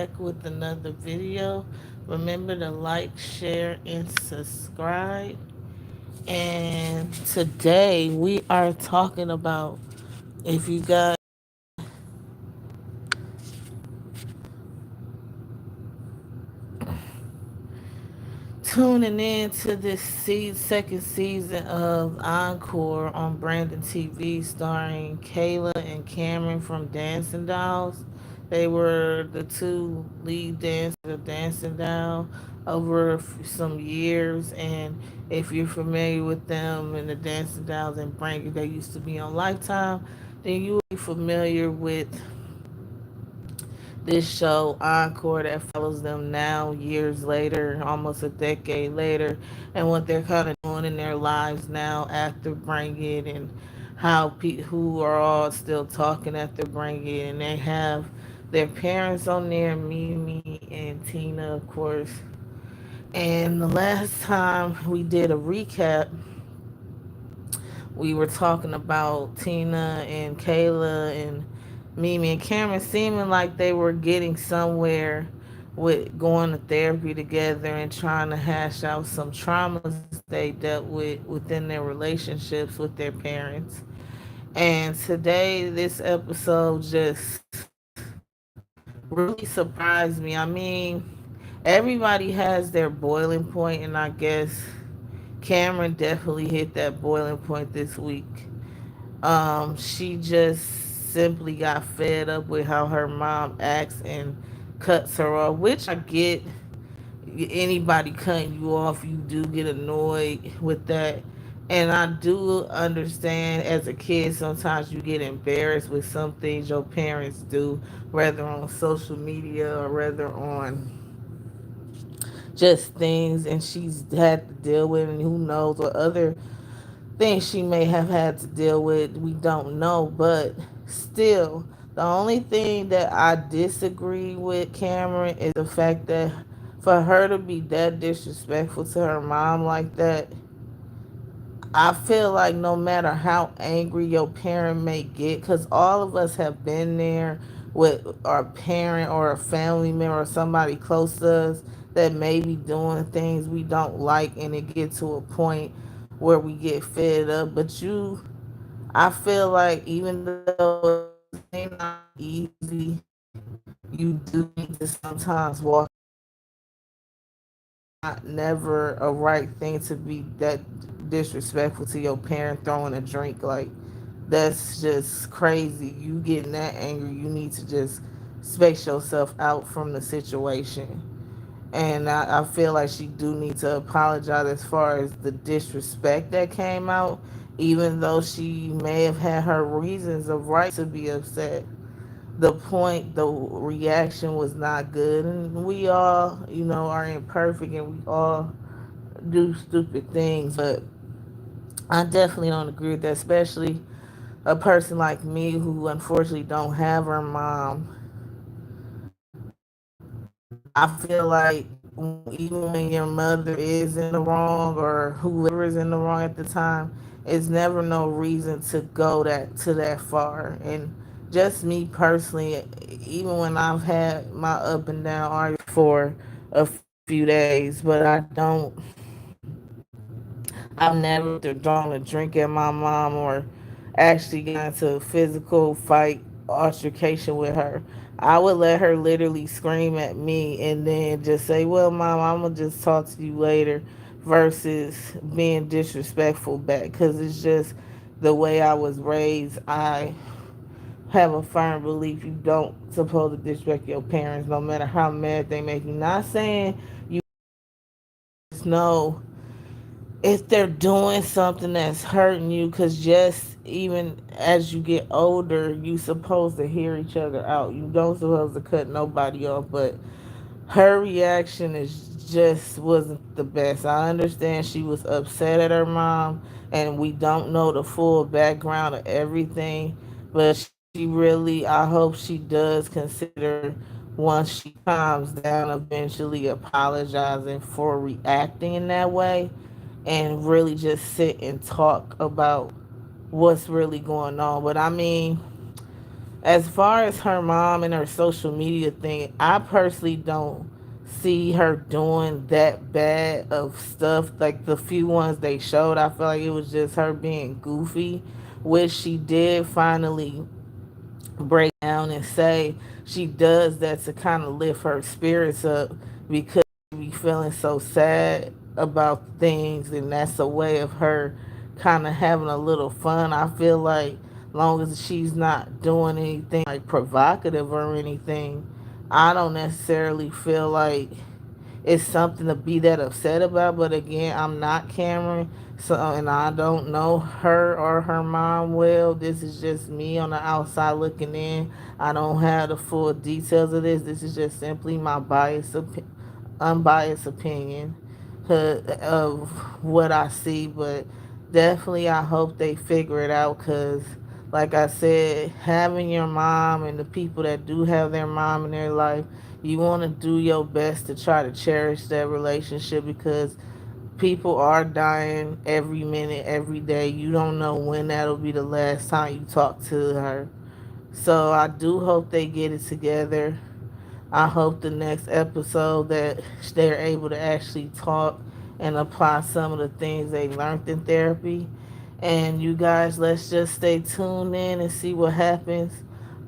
back with another video. Remember to like, share, and subscribe. And today we are talking about, if you guys tuning in to this second season of ENCORE on Brandon TV, starring Kayla and Cameron from Dancing Dolls. They were the two lead dancers of Dancing Doll over some years, and if you're familiar with them and the Dancing Dolls and Brandon, they used to be on Lifetime, then you will be familiar with this show Encore that follows them now years later, almost a decade later, and what they're kind of doing in their lives now after bringing and how who are all still talking after bringing, and they have their parents on there, Mimi and Tina, of course. And the last time we did a recap, we were talking about Tina and Kayla and Mimi and Cameron seeming like they were getting somewhere with going to therapy together and trying to hash out some traumas they dealt with within their relationships with their parents. And today, this episode just really surprised me. I mean, everybody has their boiling point, and I guess Cameron definitely hit that boiling point this week. She just simply got fed up with how her mom acts and cuts her off, which I get. Anybody cutting you off, you do get annoyed with that. And I do understand as a kid, sometimes you get embarrassed with some things your parents do, whether on social media or whether on just things, and she's had to deal with, and who knows what other things she may have had to deal with. We don't know, but still, the only thing that I disagree with Cameron is the fact that for her to be that disrespectful to her mom like that, I feel like no matter how angry your parent may get, because all of us have been there with our parent or a family member or somebody close to us that may be doing things we don't like, and it get to a point where we get fed up. But I feel like even though it may not be easy, you do need to sometimes walk. Not never a right thing to be that disrespectful to your parent throwing a drink. Like, that's just crazy. You getting that angry, you need to just space yourself out from the situation. And I feel like she do need to apologize as far as the disrespect that came out, even though she may have had her reasons of right to be upset. The reaction was not good, and we all, are imperfect, and we all do stupid things. But I definitely don't agree with that, especially a person like me who unfortunately don't have her mom. I feel like even when your mother is in the wrong or whoever is in the wrong at the time, it's never no reason to go that far. And just me personally, even when I've had my up and down arguments for a few days, but I've never thrown a drink at my mom or actually got into a physical fight altercation with her. I would let her literally scream at me and then just say, "Well, mom, I'm gonna just talk to you later," versus being disrespectful back. Because it's just the way I was raised. I have a firm belief you don't supposed to disrespect your parents, no matter how mad they make you. Not saying you just know if they're doing something that's hurting you, because just even as you get older, you supposed to hear each other out. You don't supposed to cut nobody off. But her reaction is just wasn't the best. I understand she was upset at her mom, and we don't know the full background of everything, but she really, I hope she does consider, once she calms down, eventually apologizing for reacting in that way, and really just sit and talk about what's really going on. But I mean, As far as her mom and her social media thing, I personally don't see her doing that bad of stuff. Like the few ones they showed, I feel like it was just her being goofy, which she did finally break down and say she does that to kind of lift her spirits up because she be feeling so sad about things, and that's a way of her kind of having a little fun. I feel like long as she's not doing anything like provocative or anything, I don't necessarily feel like it's something to be that upset about. But again, I'm not Cameron, so and I don't know her or her mom well. This is just me on the outside looking in. I don't have the full details of this. This is just simply my unbiased opinion of what I see. But definitely, I hope they figure it out because, like I said, having your mom and the people that do have their mom in their life, you want to do your best to try to cherish that relationship because people are dying every minute, every day. You don't know when that'll be the last time you talk to her. So I do hope they get it together. I hope the next episode that they're able to actually talk and apply some of the things they learned in therapy. And you guys, let's just stay tuned in and see what happens.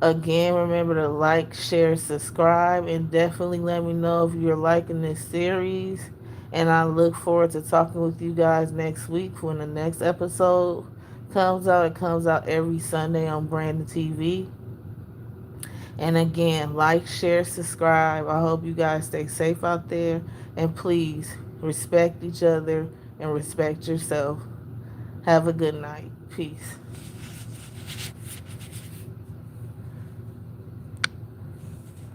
Again, remember to like, share, subscribe, and definitely let me know if you're liking this series. And I look forward to talking with you guys next week when the next episode comes out. It comes out every Sunday on Brandon TV. And again, like, share, subscribe. I hope you guys stay safe out there. And please respect each other and respect yourself. Have a good night. Peace.